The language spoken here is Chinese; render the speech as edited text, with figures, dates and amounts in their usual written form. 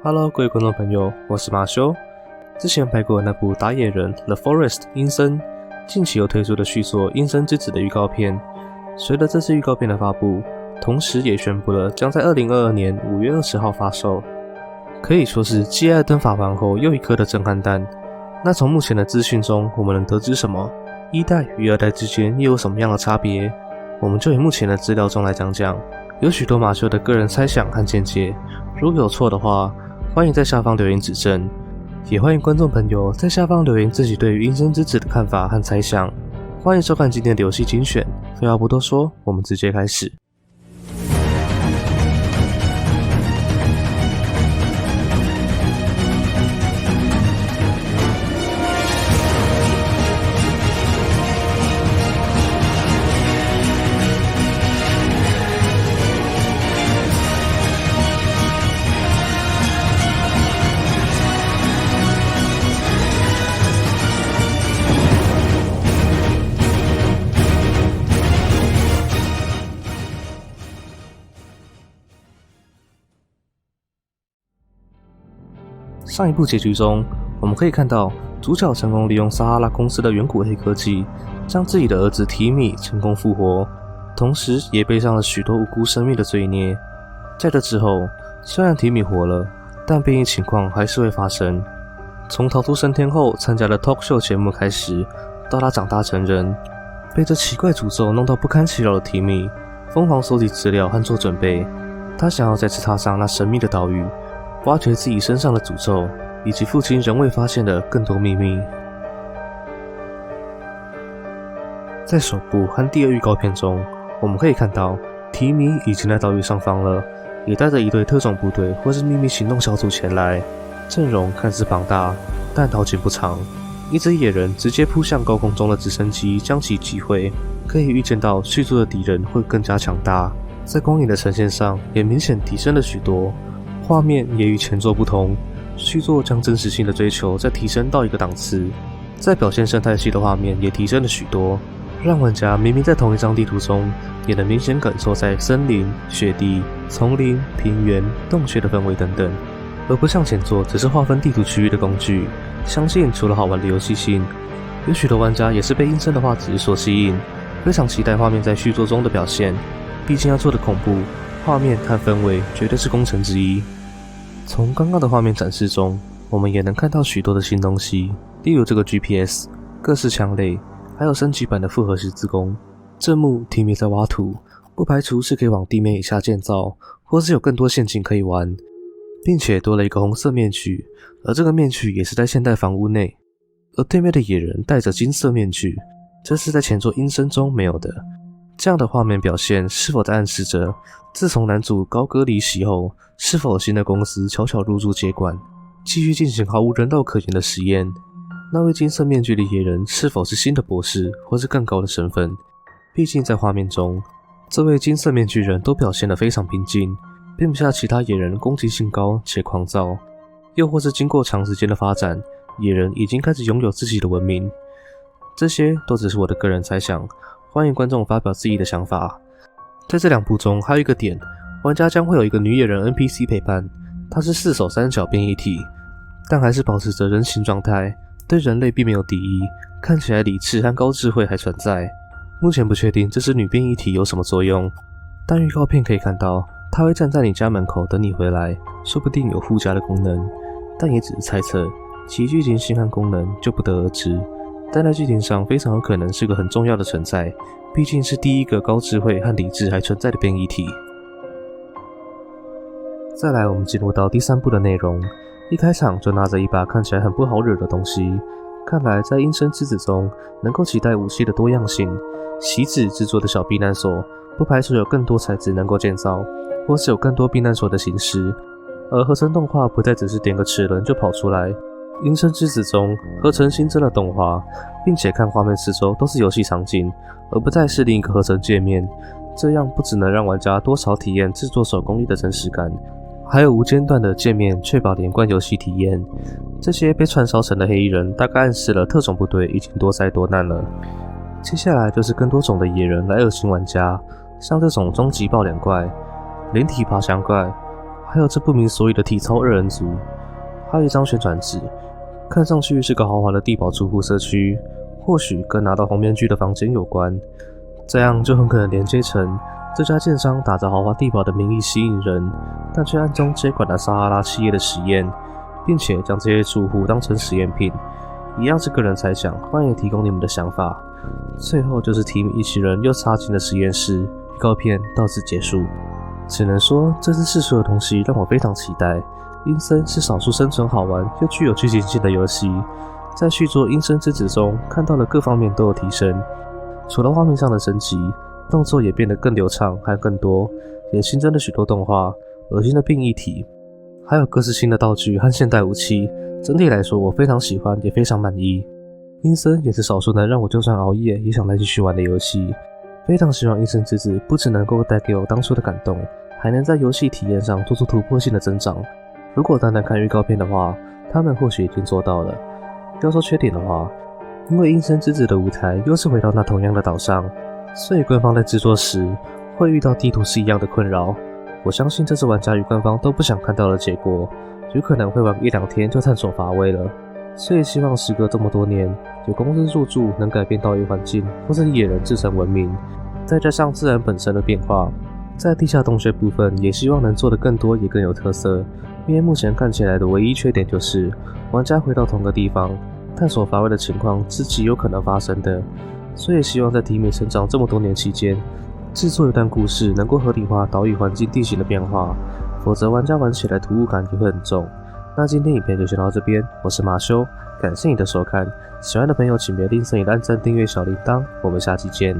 Hello， 各位观众朋友，我是马修。之前拍过那部打野人 The Forest 阴森，近期又推出的续作阴森之子的预告片。随着这次预告片的发布，同时也宣布了将在2022年5月20号发售，可以说是继艾登法环后又一颗的震撼弹。那从目前的资讯中，我们能得知什么？一代与二代之间又有什么样的差别？我们就以目前的资料中来讲讲，有许多马修的个人猜想和见解，如果有错的话，欢迎在下方留言指正，也欢迎观众朋友在下方留言自己对于阴森之子的看法和猜想。欢迎收看今天的游戏精选，废话不多说，我们直接开始。上一部结局中，我们可以看到主角成功利用撒哈拉公司的远古黑科技，将自己的儿子提米成功复活，同时也背上了许多无辜生命的罪孽。在这之后，虽然提米活了，但变异情况还是会发生。从逃出升天后参加的 talk show 节目开始，到他长大成人，被这奇怪诅咒弄到不堪其扰的提米，疯狂搜集资料和做准备。他想要再次踏上那神秘的岛屿，挖掘自己身上的诅咒，以及父亲仍未发现的更多秘密。在首部和第二预告片中，我们可以看到提米已经在岛屿上方了，也带着一队特种部队或是秘密行动小组前来，阵容看似庞大，但好景不长，一只野人直接扑向高空中的直升机，将其击毁。可以预见到续作的敌人会更加强大，在光影的呈现上也明显提升了许多。画面也与前作不同，续作将真实性的追求再提升到一个档次，在表现生态系的画面也提升了许多，让玩家明明在同一张地图中，也能明显感受在森林、雪地、丛林、平原、洞穴的氛围等等，而不像前作只是划分地图区域的工具。相信除了好玩的游戏性，有许多玩家也是被阴森的画质所吸引，非常期待画面在续作中的表现。毕竟要做的恐怖画面和氛围绝对是工程之一。从刚刚的画面展示中，我们也能看到许多的新东西，例如这个 GPS、各式枪类，还有升级版的复合十字弓。这幕提米在挖土，不排除是可以往地面以下建造，或是有更多陷阱可以玩，并且多了一个红色面具，而这个面具也是在现代房屋内。而对面的野人戴着金色面具，这是在前作阴森中没有的。这样的画面表现是否在暗示着，自从男主高歌离席后，是否有新的公司悄悄入驻接管，继续进行毫无人道可言的实验？那位金色面具的野人是否是新的博士，或是更高的身份？毕竟在画面中，这位金色面具人都表现得非常平静，并不像其他野人攻击性高且狂躁，又或是经过长时间的发展，野人已经开始拥有自己的文明。这些都只是我的个人猜想，欢迎观众发表自己的想法。在这两部中还有一个点，玩家将会有一个女野人 NPC 陪伴，她是4手3脚变异体，但还是保持着人形状态，对人类并没有敌意，看起来理智和高智慧还存在。目前不确定这只女变异体有什么作用，但预告片可以看到她会站在你家门口等你回来，说不定有附加的功能，但也只是猜测，其剧情性和功能就不得而知。但在剧情上非常有可能是个很重要的存在，毕竟是第一个高智慧和理智还存在的变异体。再来，我们进入到第3部的内容。一开场就拿着一把看起来很不好惹的东西，看来在阴森之子中能够期待武器的多样性。锡纸制作的小避难所，不排除有更多材质能够建造，或是有更多避难所的形式。而合成动画不再只是点个齿轮就跑出来，阴森之子中合成新增了动画，并且看画面四周都是游戏场景，而不再是另一个合成界面。这样不只能让玩家多少体验制作手工艺的真实感，还有无间断的界面确保连贯游戏体验。这些被串烧成的黑衣人大概暗示了特种部队已经多灾多难了。接下来就是更多种的野人来恶心玩家，像这种终极爆脸怪、灵体爬墙怪，还有这不明所以的体操二人组，还有一张宣传纸，看上去是个豪华的地堡住户社区，或许跟拿到红面具的房间有关，这样就很可能连接成这家建商打着豪华地堡的名义吸引人，但却暗中接管了撒哈拉企业的实验，并且将这些住户当成实验品。一样是个人猜想，欢迎提供你们的想法。最后就是提米一群人又插进了实验室，预告片到此结束。只能说这次试出的东西让我非常期待。阴森是少数生存好玩又具有剧情性的游戏，在续作《阴森之子》中看到了各方面都有提升，除了画面上的升级，动作也变得更流畅还更多，也新增了许多动画、恶心的变异体，还有各式新的道具和现代武器。整体来说我非常喜欢也非常满意。阴森也是少数能让我就算熬夜也想来继续玩的游戏，非常希望阴森之子不只能够带给我当初的感动，还能在游戏体验上做出突破性的增长。如果单单看预告片的话，他们或许已经做到了。要说缺点的话，因为阴森之子的舞台又是回到那同样的岛上，所以官方在制作时会遇到地图是一样的困扰。我相信这是玩家与官方都不想看到的结果，有可能会玩1-2天就探索乏味了。所以希望时隔这么多年，有公司入驻能改变岛屿环境或是野人自身文明，再加上自然本身的变化，在地下洞穴部分也希望能做得更多也更有特色。因为目前看起来的唯一缺点就是玩家回到同个地方探索乏味的情况是极有可能发生的，所以希望在提米成长这么多年期间，制作一段故事能够合理化岛屿环境地形的变化，否则玩家玩起来突兀感也会很重。那今天影片就先到这边，我是马修，感谢你的收看，喜欢的朋友请别吝啬你的按赞、订阅、小铃铛，我们下期见。